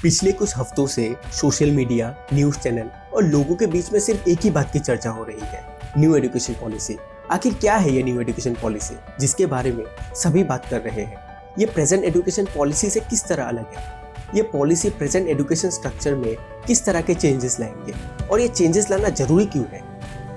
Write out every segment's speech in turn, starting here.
पिछले कुछ हफ्तों से सोशल मीडिया, न्यूज चैनल और लोगों के बीच में सिर्फ एक ही बात की चर्चा हो रही है, न्यू एजुकेशन पॉलिसी। आखिर क्या है ये न्यू एजुकेशन पॉलिसी जिसके बारे में सभी बात कर रहे हैं? ये प्रेजेंट एजुकेशन पॉलिसी से किस तरह अलग है? ये पॉलिसी प्रेजेंट एजुकेशन स्ट्रक्चर में किस तरह के चेंजेस लाएंगे और ये चेंजेस लाना जरूरी क्यों है?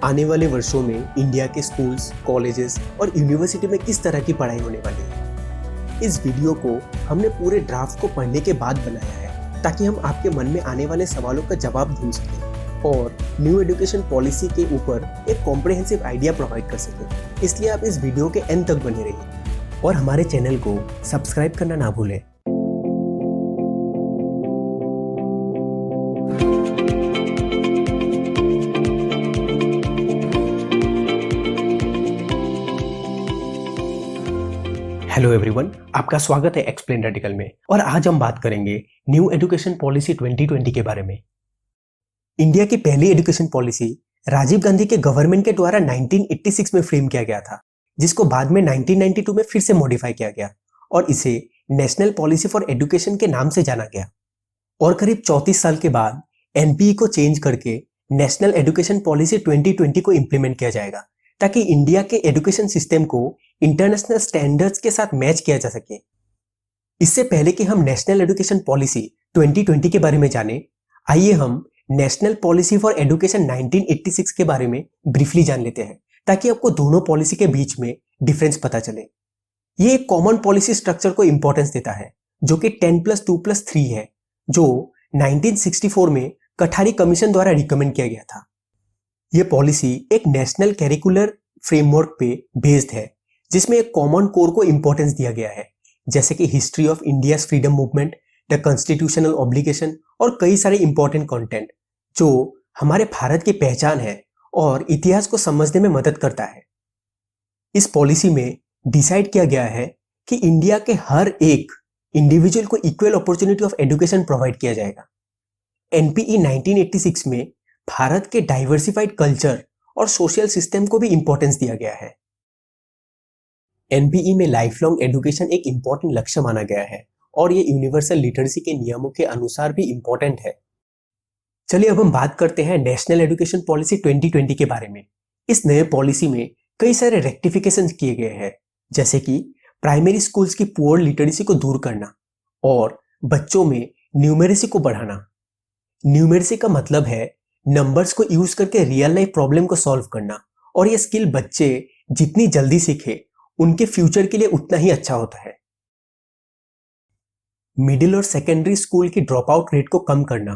आने वाले वर्षों में इंडिया के स्कूल्स, कॉलेजेस और यूनिवर्सिटी में किस तरह की पढ़ाई होने वाली है? इस वीडियो को हमने पूरे ड्राफ्ट को पढ़ने के बाद बनाया है ताकि हम आपके मन में आने वाले सवालों का जवाब ढूंढ सकें और न्यू एजुकेशन पॉलिसी के ऊपर एक कॉम्प्रिहेंसिव आइडिया प्रोवाइड कर सकें। इसलिए आप इस वीडियो के एंड तक बने रहिए और हमारे चैनल को सब्सक्राइब करना ना भूलें। हेलो एवरीवन, आपका स्वागत है एक्सप्लेन्ड आर्टिकल में और आज हम बात करेंगे न्यू एजुकेशन पॉलिसी 2020 के बारे में। इंडिया की पहली एजुकेशन पॉलिसी राजीव गांधी के गवर्नमेंट के द्वारा 1986 में फ्रेम किया गया था, जिसको बाद में 1992 में फिर से मॉडिफाई किया गया और इसे नेशनल पॉलिसी फॉर एजुकेशन के नाम से जाना गया। और करीब 34 साल के बाद एनपीई को चेंज करके नेशनल एजुकेशन पॉलिसी 2020 को इम्प्लीमेंट किया जाएगा ताकि इंडिया के एजुकेशन सिस्टम को इंटरनेशनल स्टैंडर्ड्स के साथ मैच किया जा सके। इससे पहले कि हम नेशनल एजुकेशन पॉलिसी 2020 के बारे में जानें, आइए हम नेशनल पॉलिसी फॉर एजुकेशन 1986 के बारे में ब्रीफली जान लेते हैं ताकि आपको दोनों पॉलिसी के बीच में डिफरेंस पता चले। ये एक कॉमन पॉलिसी स्ट्रक्चर को इंपॉर्टेंस देता है जो कि 10+2+3 है, जो 1964 में कठारी कमीशन द्वारा रिकमेंड किया गया था। यह पॉलिसी एक नेशनल कैरिकुलर फ्रेमवर्क पे बेस्ड है जिसमें एक कॉमन कोर को इंपॉर्टेंस दिया गया है, जैसे कि history of India's freedom movement, the constitutional obligation और कई सारे इंपॉर्टेंट कंटेंट जो हमारे भारत की पहचान है और इतिहास को समझने में मदद करता है। इस पॉलिसी में डिसाइड किया गया है कि इंडिया के हर एक इंडिविजुअल को equal opportunity of education provide किया जाएगा। एनपीई 1986 में भारत के डाइवर्सिफाइड कल्चर और सोशल सिस्टम को भी इंपॉर्टेंस दिया गया है। एनपीई में लाइफ लॉन्ग एजुकेशन एक इंपॉर्टेंट लक्ष्य माना गया है और ये यूनिवर्सल लिटरेसी के नियमों के अनुसार भी इंपॉर्टेंट है। चलिए अब हम बात करते हैं नेशनल एजुकेशन पॉलिसी 2020 के बारे में। इस नए पॉलिसी में कई सारे रेक्टिफिकेशन किए गए हैं, जैसे कि प्राइमरी स्कूल्स की पुअर लिटरेसी को दूर करना और बच्चों में न्यूमेरेसी को बढ़ाना। न्यूमेरेसी का मतलब है नंबर्स को यूज करके रियल लाइफ प्रॉब्लम को सॉल्व करना, और ये स्किल बच्चे जितनी जल्दी सीखे उनके फ्यूचर के लिए उतना ही अच्छा होता है। मिडिल और सेकेंडरी स्कूल की ड्रॉप आउट रेट को कम करना,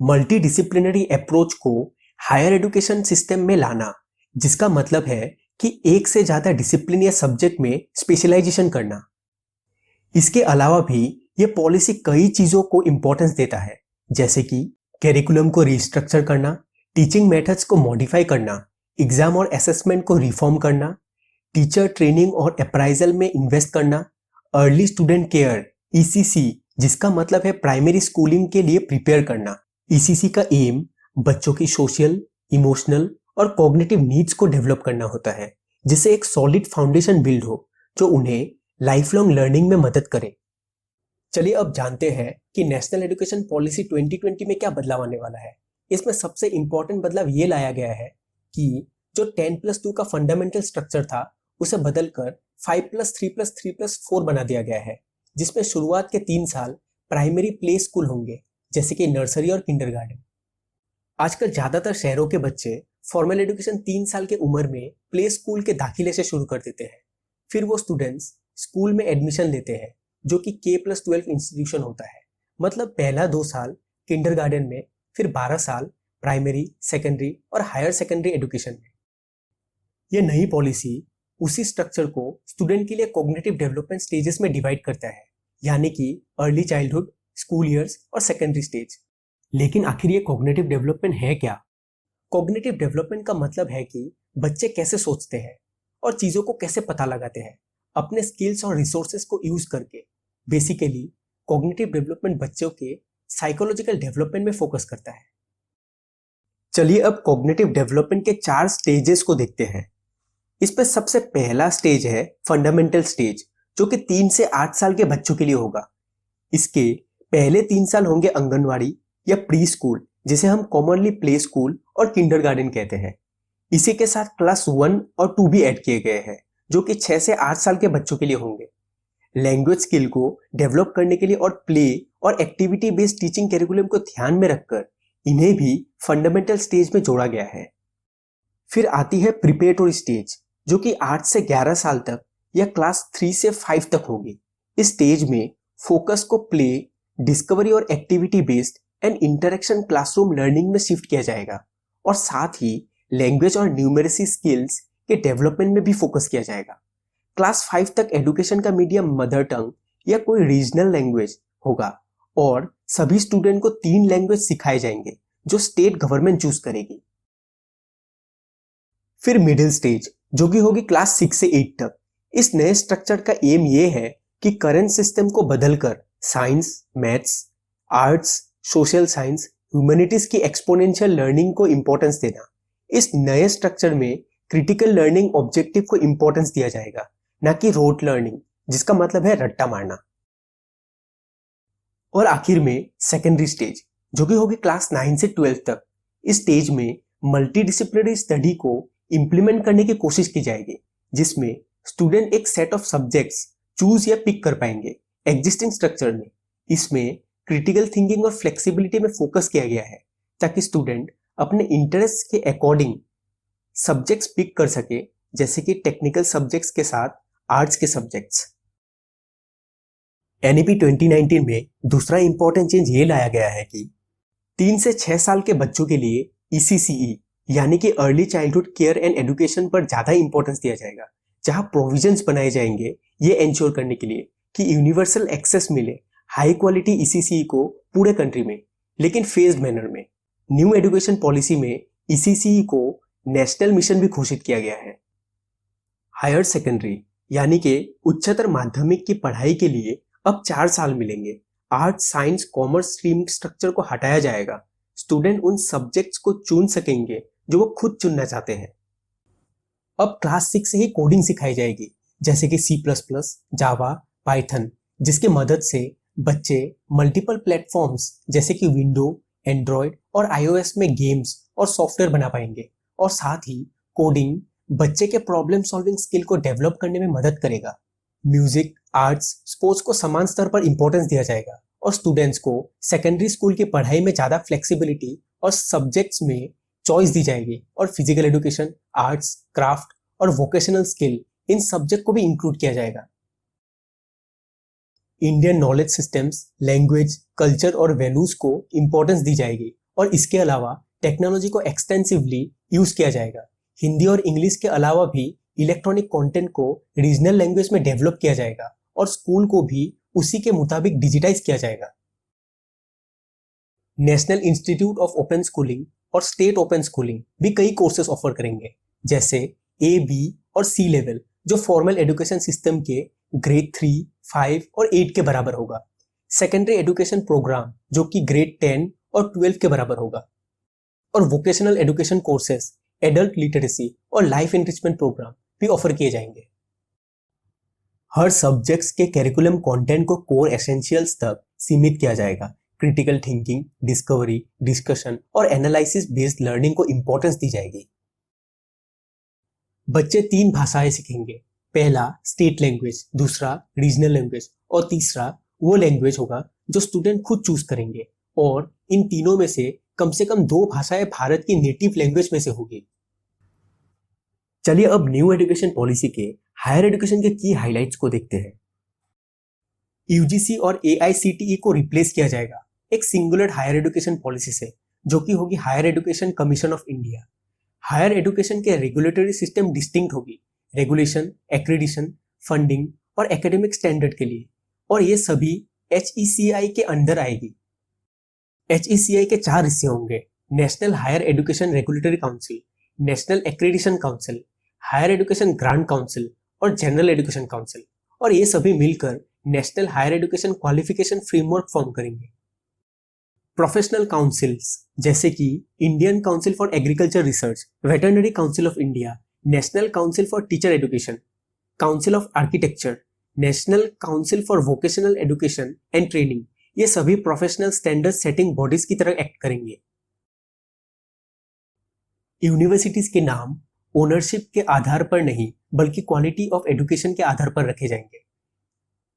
मल्टी डिसिप्लिनरी अप्रोच को हायर एजुकेशन सिस्टम में लाना, जिसका मतलब है कि एक से ज्यादा डिसिप्लिन या सब्जेक्ट में स्पेशलाइजेशन करना। इसके अलावा भी यह पॉलिसी कई चीजों को इंपॉर्टेंस देता है, जैसे कि कैरिकुलम को रिस्ट्रक्चर करना, टीचिंग मेथड्स को मॉडिफाई करना, एग्जाम और असेसमेंट को रिफॉर्म करना, टीचर ट्रेनिंग और अप्राइजल में इन्वेस्ट करना, अर्ली स्टूडेंट केयर ईसीसी, जिसका मतलब है प्राइमरी स्कूलिंग के लिए प्रिपेयर करना। ईसीसी का एम बच्चों की सोशल, इमोशनल और कॉग्निटिव नीड्स को डेवलप करना होता है, जिससे एक सॉलिड फाउंडेशन बिल्ड हो जो उन्हें लाइफ लॉन्ग लर्निंग में मदद करे। चलिए अब जानते हैं कि नेशनल एजुकेशन पॉलिसी 2020 में क्या बदलाव आने वाला है। इसमें सबसे इंपॉर्टेंट बदलाव ये लाया गया है कि जो 10+2 का फंडामेंटल स्ट्रक्चर था उसे बदलकर 5+3+3+4 बना दिया गया है, जिसमें शुरुआत के 3 साल प्राइमरी प्ले स्कूल होंगे, जैसे कि नर्सरी और किंडरगार्टन। आजकल ज्यादातर शहरों के बच्चे फॉर्मल एजुकेशन 3 साल की उम्र में प्ले स्कूल के दाखिले से शुरू कर देते हैं। फिर वो स्टूडेंट्स स्कूल में एडमिशन लेते हैं, जो कि K+12 इंस्टीट्यूशन होता है। मतलब पहला 2 साल किंडरगार्टन में, फिर 12 साल प्राइमरी, सेकेंडरी और हायर सेकेंडरी एजुकेशन में। यह नई पॉलिसी उसी स्ट्रक्चर को स्टूडेंट के लिए कॉग्निटिव डेवलपमेंट स्टेजेस में डिवाइड करता है, यानी कि अर्ली चाइल्डहुड, स्कूल ईयर्स और सेकेंडरी स्टेज। लेकिन आखिर ये कॉग्निटिव डेवलपमेंट है क्या? कॉग्निटिव डेवलपमेंट का मतलब है कि बच्चे कैसे सोचते हैं और चीजों को कैसे पता लगाते हैं अपने स्किल्स और रिसोर्सेज को यूज करके। बेसिकली कॉग्निटिव डेवलपमेंट बच्चों के साइकोलॉजिकल डेवलपमेंट में फोकस करता है। चलिए अब कॉग्निटिव डेवलपमेंट के 4 स्टेजेस को देखते हैं। इसमें सबसे पहला स्टेज है फंडामेंटल स्टेज, जो कि 3 से 8 साल के बच्चों के लिए होगा। इसके पहले 3 साल होंगे आंगनवाड़ी या प्री स्कूल, जिसे हम कॉमनली प्ले स्कूल और किंडरगार्टन कहते हैं। इसी के साथ क्लास 1 और 2 भी ऐड किए गए हैं, जो कि 6 से 8 साल के बच्चों के लिए होंगे। लैंग्वेज स्किल को डेवलप करने के लिए और प्ले और एक्टिविटी बेस्ड टीचिंग कैरिकुलम को ध्यान में रखकर इन्हें भी फंडामेंटल स्टेज में जोड़ा गया है। फिर आती है प्रिपरेटरी स्टेज, जो कि 8 से 11 साल तक या क्लास 3 से 5 तक होगी। इस स्टेज में फोकस को प्ले, डिस्कवरी और activity based and interaction classroom learning में शिफ्ट किया जाएगा, और साथ ही लैंग्वेज और न्यूमेरेसी स्किल्स के डेवलपमेंट में भी फोकस किया जाएगा। क्लास 5 तक एजुकेशन का मीडियम मदर टंग या कोई रीजनल लैंग्वेज होगा, और सभी स्टूडेंट को 3 लैंग्वेज सिखाए जाएंगे जो स्टेट गवर्नमेंट चूज करेगी। फिर मिडिल स्टेज, जो कि होगी क्लास 6 से 8 तक। इस नए स्ट्रक्चर का एम ये है कि करंट सिस्टम को बदलकर science, maths, arts, social science, humanities की एक्सपोनेंशियल लर्निंग को इंपॉर्टेंस देना। इस नए स्ट्रक्चर में क्रिटिकल लर्निंग ऑब्जेक्टिव को इंपॉर्टेंस दिया जाएगा, ना कि रोट लर्निंग, जिसका मतलब है रट्टा मारना। और आखिर में सेकेंडरी स्टेज, जो कि होगी क्लास 9 से 12 तक। इस स्टेज में मल्टीडिसिप्लिनरी स्टडी को इंप्लीमेंट करने की कोशिश की जाएगी, जिसमें स्टूडेंट एक सेट ऑफ सब्जेक्ट्स चूज या पिक कर पाएंगे एग्जिस्टिंग स्ट्रक्चर में। इसमें क्रिटिकल थिंकिंग और फ्लेक्सिबिलिटी में फोकस किया गया है, ताकि स्टूडेंट अपने इंटरेस्ट के अकॉर्डिंग सब्जेक्ट्स पिक कर सके, जैसे कि टेक्निकल सब्जेक्ट्स के साथ आर्ट्स के सब्जेक्ट्स। एनईपी 2019 में दूसरा इंपॉर्टेंट चेंज ये लाया गया है कि 3 से 6 साल के बच्चों के लिए ईसीसीई यानी कि early childhood care and education पर ज्यादा इंपॉर्टेंस दिया जाएगा, जहां प्रोविजंस बनाए जाएंगे ये एंश्योर करने के लिए कि यूनिवर्सल एक्सेस मिले हाई क्वालिटी ईसीसीई को पूरे कंट्री में, लेकिन फेज्ड मैनर में। न्यू एजुकेशन पॉलिसी में ईसीसीई को नेशनल मिशन भी घोषित किया गया है। हायर सेकेंडरी यानी कि उच्चतर माध्यमिक की पढ़ाई के लिए अब 4 साल मिलेंगे। Arts, science, commerce stream structure को हटाया जाएगा। स्टूडेंट उन सब्जेक्ट्स को चुन सकेंगे जो वो खुद चुनना चाहते हैं। अब क्लास 6 से ही कोडिंग सिखाई जाएगी, जैसे कि C++, जावा, पाइथन, जिसकी मदद से बच्चे मल्टीपल प्लेटफॉर्म्स जैसे कि विंडो, एंड्रॉयड और iOS में गेम्स और सॉफ्टवेयर बना पाएंगे। और साथ ही कोडिंग बच्चे के प्रॉब्लम सॉल्विंग स्किल को डेवलप करने में मदद करेगा। म्यूजिक, आर्ट्स, स्पोर्ट्स को समान स्तर पर इंपॉर्टेंस दिया जाएगा, और स्टूडेंट्स को सेकेंडरी स्कूल की पढ़ाई में ज्यादा फ्लेक्सिबिलिटी और सब्जेक्ट्स में चॉइस दी जाएगी, और फिजिकल एजुकेशन, आर्ट्स, क्राफ्ट और वोकेशनल स्किल इन सब्जेक्ट को भी इंक्लूड किया जाएगा। Indian knowledge systems, language, culture और वैल्यूज को इंपॉर्टेंस दी जाएगी, और इसके अलावा टेक्नोलॉजी को एक्सटेंसिवली यूज किया जाएगा। हिंदी और इंग्लिश के अलावा भी इलेक्ट्रॉनिक कंटेंट को रीजनल लैंग्वेज में डेवलप किया जाएगा, और स्कूल को भी उसी के मुताबिक डिजिटाइज किया जाएगा। National institute of open schooling और स्टेट ओपन स्कूलिंग भी कई कोर्सेज ऑफर करेंगे, जैसे A, B और C लेवल, जो फॉर्मल एजुकेशन सिस्टम के ग्रेड 3, 5 और 8 के बराबर होगा। सेकेंडरी एजुकेशन प्रोग्राम जो कि ग्रेड 10 और 12 के बराबर होगा, और vocational education courses, adult literacy और लाइफ एनरिचमेंट प्रोग्राम भी ऑफर किए जाएंगे। हर सब्जेक्ट्स के कैरिकुलम कंटेंट को कोर एसेंशियल्स तक सीमित किया जाएगा। क्रिटिकल थिंकिंग, डिस्कवरी, डिस्कशन और एनालिसिस बेस्ड लर्निंग को इंपॉर्टेंस दी जाएगी। बच्चे 3 भाषाएं सीखेंगे। पहला स्टेट लैंग्वेज, दूसरा रीजनल लैंग्वेज और तीसरा वो लैंग्वेज होगा जो स्टूडेंट खुद चूज करेंगे, और इन तीनों में से कम 2 भाषाएं भारत की नेटिव लैंग्वेज में से होगी। चलिए अब न्यू एजुकेशन पॉलिसी के हायर एजुकेशन के की हाइलाइट्स को देखते हैं। यूजीसी और AICTE को रिप्लेस किया जाएगा एक सिंगुलर हायर एजुकेशन पॉलिसी से, जो कि होगी higher education commission of India. Higher education के रेगुलेटरी सिस्टम डिस्टिंक्ट होगी रेगुलेशन, एक्रेडिशन, फंडिंग और एकेडमिक स्टैंडर्ड के लिए, और ये सभी HECI के अंडर आएगी। HECI के 4 हिस्से होंगे: national higher education regulatory council, national accreditation council, higher education grant council और जनरल एजुकेशन काउंसिल, और ये सभी मिलकर national higher education qualification framework form करेंगे। प्रोफेशनल काउंसिल्स जैसे कि Indian council for agriculture research, veterinary council of India, national council for teacher education, council of architecture, national council for vocational education and training, ये सभी professional standard setting bodies की तरह act करेंगे। Universities के नाम ownership के आधार पर नहीं बल्कि क्वालिटी ऑफ एजुकेशन के आधार पर रखे जाएंगे।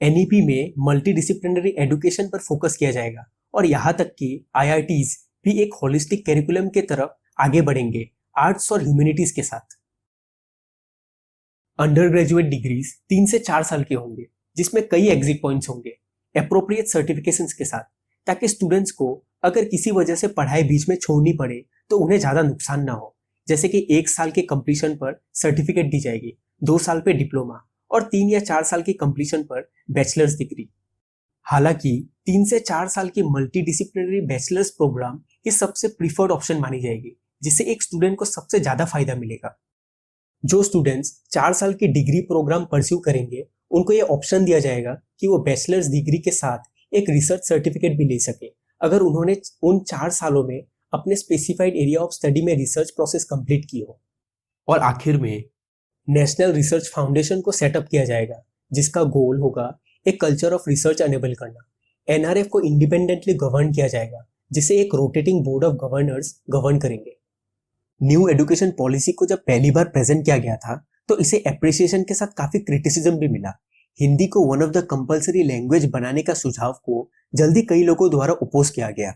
एनईपी में मल्टी डिसिप्लिनरी एजुकेशन पर फोकस किया जाएगा और यहाँ तक कि आईआईटीज भी एक होलिस्टिक कैरिकुलम के तरफ आगे बढ़ेंगे आर्ट्स और ह्यूमैनिटीज के साथ। अंडर ग्रेजुएट डिग्रीज 3 से 4 साल के होंगे, जिसमें कई एग्जिट पॉइंट्स होंगे एप्रोप्रिएट सर्टिफिकेशंस के साथ, ताकि स्टूडेंट्स को अगर किसी वजह से पढ़ाई बीच में छोड़नी पड़े तो उन्हें ज्यादा नुकसान ना हो। जैसे कि 1 साल के कंप्लीशन पर सर्टिफिकेट दी जाएगी, 2 साल पे डिप्लोमा और 3 या 4 साल की कंप्लीशन पर बैचलर्स डिग्री। हालांकि 3 से 4 साल की मल्टी डिसिप्लिनरी बैचलर्स प्रोग्राम ये सबसे प्रीफर्ड ऑप्शन मानी जाएगी, जिससे एक स्टूडेंट को सबसे ज्यादा फायदा मिलेगा। जो स्टूडेंट्स 4 साल की डिग्री प्रोग्राम परस्यू करेंगे उनको ये ऑप्शन दिया जाएगा कि वो बैचलर्स डिग्री के साथ एक रिसर्च सर्टिफिकेट भी ले सके अगर उन्होंने उन 4 सालों में अपने स्पेसिफाइड एरिया ऑफ स्टडी में रिसर्च प्रोसेस कंप्लीट की हो। और आखिर में नेशनल रिसर्च फाउंडेशन को सेटअप किया जाएगा, जिसका गोल होगा एक कल्चर ऑफ रिसर्च अनेबल करना। एनआरएफ को इंडिपेंडेंटली गवर्न किया जाएगा, जिसे एक rotating board of governors govern करेंगे। न्यू एजुकेशन पॉलिसी को जब पहली बार प्रेजेंट किया गया था तो इसे एप्रिसिएशन के साथ काफी क्रिटिसिज्म भी मिला। हिंदी को one of the compulsory language बनाने का सुझाव को जल्दी कई लोगों द्वारा अपोज किया गया।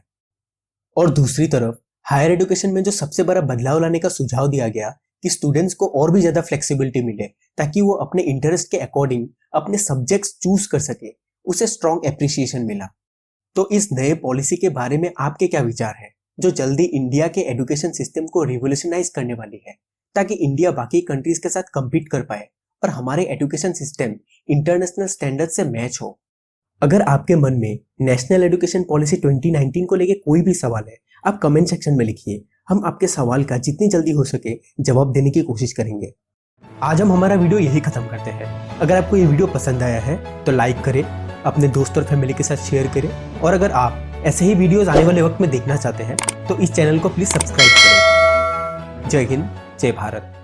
और दूसरी तरफ हायर एजुकेशन में जो सबसे बड़ा बदलाव लाने का सुझाव दिया गया कि स्टूडेंट्स को और भी ज्यादा फ्लेक्सिबिलिटी मिले ताकि वो अपने इंटरेस्ट के अकॉर्डिंग अपने सब्जेक्ट्स चूज कर सके, उसे स्ट्रॉन्ग एप्रिसिएशन मिला। तो इस नए पॉलिसी के बारे में आपके क्या विचार है, जो जल्दी इंडिया के एजुकेशन सिस्टम को रिवोल्यूशनाइज करने वाली है, ताकि इंडिया बाकी कंट्रीज के साथ compete कर पाए और हमारे एजुकेशन सिस्टम इंटरनेशनल स्टैंडर्ड से मैच हो। अगर आपके मन में नेशनल एजुकेशन पॉलिसी 2019 को लेके कोई भी सवाल है, आप कमेंट सेक्शन में लिखिए। हम आपके सवाल का जितनी जल्दी हो सके जवाब देने की कोशिश करेंगे। आज हम हमारा वीडियो यही खत्म करते हैं। अगर आपको ये वीडियो पसंद आया है तो लाइक करें, अपने दोस्त और फैमिली के साथ शेयर करें, और अगर आप ऐसे ही वीडियोस आने वाले वक्त में देखना चाहते हैं तो इस चैनल को प्लीज सब्सक्राइब करें। जय हिंद, जय भारत।